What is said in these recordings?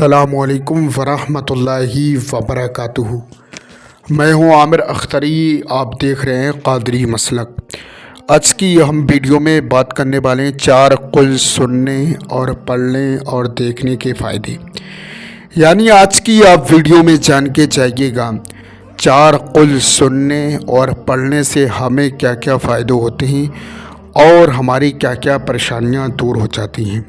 السلام علیکم ورحمۃ اللہ وبرکاتہ۔ میں ہوں عامر اختری، آپ دیکھ رہے ہیں قادری مسلک۔ آج کی ہم ویڈیو میں بات کرنے والے ہیں 4 قل سننے اور پڑھنے اور دیکھنے کے فائدے، یعنی آج کی آپ ویڈیو میں جان کے چاہیے گا 4 قل سننے اور پڑھنے سے ہمیں کیا کیا فائدے ہوتے ہیں اور ہماری کیا کیا پریشانیاں دور ہو جاتی ہیں۔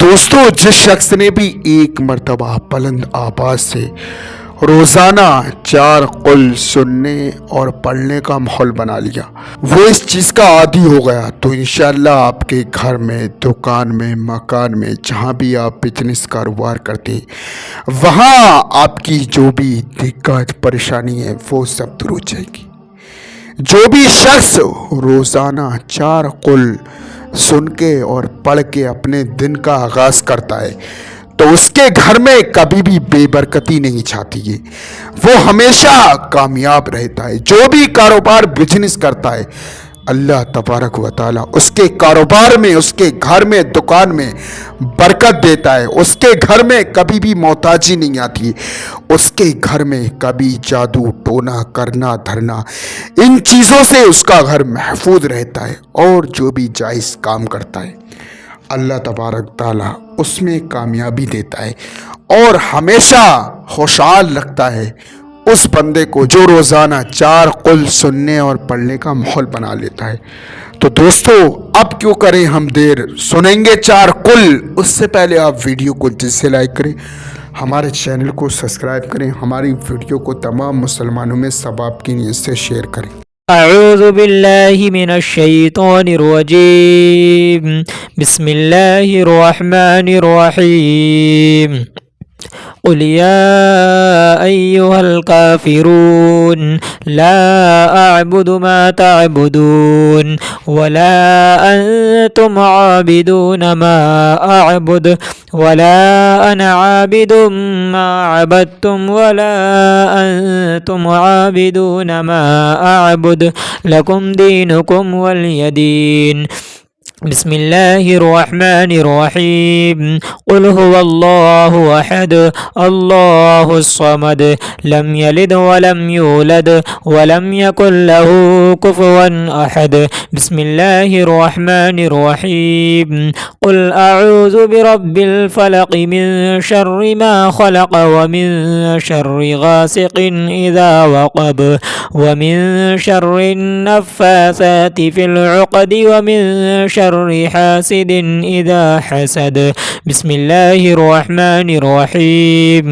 دوستو، جس شخص نے بھی ایک مرتبہ بلند آواز سے روزانہ 4 قل سننے اور پڑھنے کا ماحول بنا لیا، وہ اس چیز کا عادی ہو گیا، تو انشاءاللہ آپ کے گھر میں، دکان میں، مکان میں، جہاں بھی آپ بزنس کاروبار کرتے ہیں، وہاں آپ کی جو بھی دقت پریشانی ہے وہ سب دور ہو جائے گی۔ جو بھی شخص روزانہ 4 قل سن کے اور پڑھ کے اپنے دن کا آغاز کرتا ہے تو اس کے گھر میں کبھی بھی بے برکتی نہیں چھاتی ہے، وہ ہمیشہ کامیاب رہتا ہے۔ جو بھی کاروبار بزنس کرتا ہے، اللہ تبارک و تعالیٰ اس کے کاروبار میں، اس کے گھر میں، دکان میں برکت دیتا ہے، اس کے گھر میں کبھی بھی محتاجی نہیں آتی ہے، اس کے گھر میں کبھی جادو ٹونا کرنا دھرنا ان چیزوں سے اس کا گھر محفوظ رہتا ہے، اور جو بھی جائز کام کرتا ہے اللہ تبارک تعالیٰ اس میں کامیابی دیتا ہے اور ہمیشہ خوشحال رکھتا ہے اس بندے کو جو روزانہ 4 قل سننے اور پڑھنے کا ماحول بنا لیتا ہے۔ تو دوستو، اب کیوں کریں ہم دیر، سنیں گے 4 قل۔ اس سے پہلے آپ ویڈیو کو جلد سے لائک کریں، ہمارے چینل کو سبسکرائب کریں، ہماری ویڈیو کو تمام مسلمانوں میں ثواب کی نیت سے شیئر کریں۔ اعوذ باللہ من الشیطان الرجیم، بسم اللہ الرحمن الرحیم۔ قل یا ایہا الکافرون لا اعبد ما تعبدون ولا انتم عابدون ما اعبد ولا انا عابد ما عبدتم ولا انتم عابدون ما اعبد لکم دینکم ولی دین۔ بسم اللہ الرحمن الرحیم۔ قل هو اللہ احد اللہ الصمد لم یلد ولم یولد ولم یکن له کفوا احد۔ بسم اللہ الرحمن الرحیم۔ قل اعوذ برب الفلق من شر ما خلق ومن شر غاسق اذا وقب ومن شر النفاثات في العقد ومن شر حاسد اذا حسد۔ بسم اللہ الرحمن الرحیم۔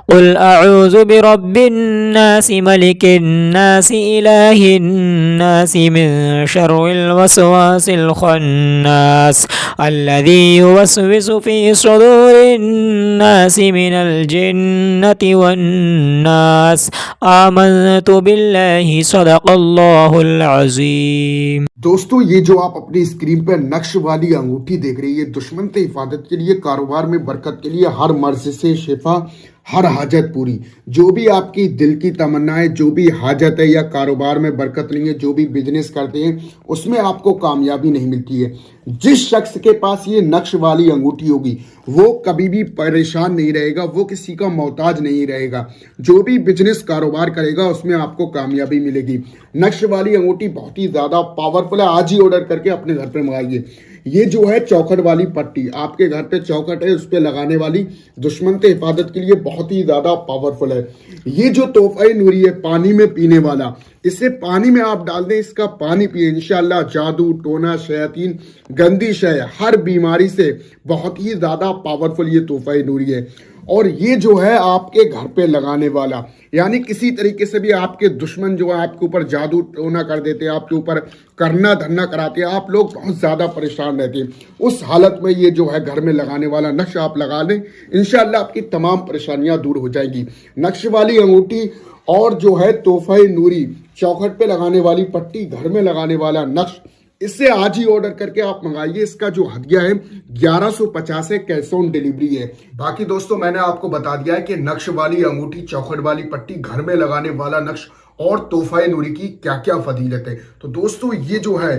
قل اعوذ برب الناس ملک الناس الہ الناس من شر الوسواس الخناس الذي يوسوس في صدور الناس من الجنة والناس۔ آمنت باللہ صدق اللہ العظیم۔ دوستو، یہ جو آپ اپنی اسکرین پر نقش والی انگوٹھی دیکھ رہی ہے، یہ دشمن سے حفاظت کے لیے، کاروبار میں برکت کے لیے، ہر مرض سے شفا، ہر حاجت پوری، جو بھی آپ کی دل کی تمنا ہے، جو بھی حاجت ہے یا کاروبار میں برکت نہیں ہے، جو بھی بزنس کرتے ہیں اس میں آپ کو کامیابی نہیں ملتی ہے، جس شخص کے پاس یہ نقش والی انگوٹھی ہوگی وہ کبھی بھی پریشان نہیں رہے گا، وہ کسی کا محتاج نہیں رہے گا، جو بھی بزنس کاروبار کرے گا اس میں آپ کو کامیابی ملے گی۔ نقش والی انگوٹھی بہت ہی زیادہ پاورفل ہے، آج ہی آرڈر کر کے اپنے گھر پہ منگائیے۔ یہ جو ہے چوکھٹ والی پٹی، آپ کے گھر پہ چوکھٹ ہے اس پہ لگانے والی، دشمن سے حفاظت کے لیے بہت ہی زیادہ پاورفل ہے۔ یہ جو تحفہ نوری ہے پانی میں پینے والا، اسے پانی میں آپ ڈال دیں، اس کا پانی پیئے، انشاءاللہ جادو ٹونا شیاطین گندی شے ہر بیماری سے بہت ہی زیادہ پاورفل یہ تحفہ نوری ہے۔ اور یہ جو ہے آپ کے گھر پہ لگانے والا، یعنی کسی طریقے سے بھی آپ کے دشمن جو ہے آپ کے اوپر جادو ٹونا کر دیتے ہیں، آپ کے اوپر کرنا دھرنا کراتے ہیں، آپ لوگ بہت زیادہ پریشان رہتے ہیں، اس حالت میں یہ جو ہے گھر میں لگانے والا نقش آپ لگا لیں، انشاءاللہ آپ کی تمام پریشانیاں دور ہو جائیں گی۔ نقش والی انگوٹھی اور جو ہے تحفہ نوری، چوکھٹ پہ لگانے والی پٹی، گھر میں لگانے والا نقش، اس سے آج ہی آرڈر کر کے آپ منگائیے۔ اس کا جو ہدیہ ہے 1150 ہے، کیش آن ڈیلیوری ہے۔ باقی دوستو، میں نے آپ کو بتا دیا ہے کہ نقش والی انگوٹھی، چوکھٹ والی پٹی، گھر میں لگانے والا نقش اور تحفہ نوری کی کیا کیا فضیلت ہے۔ تو دوستو، یہ جو ہے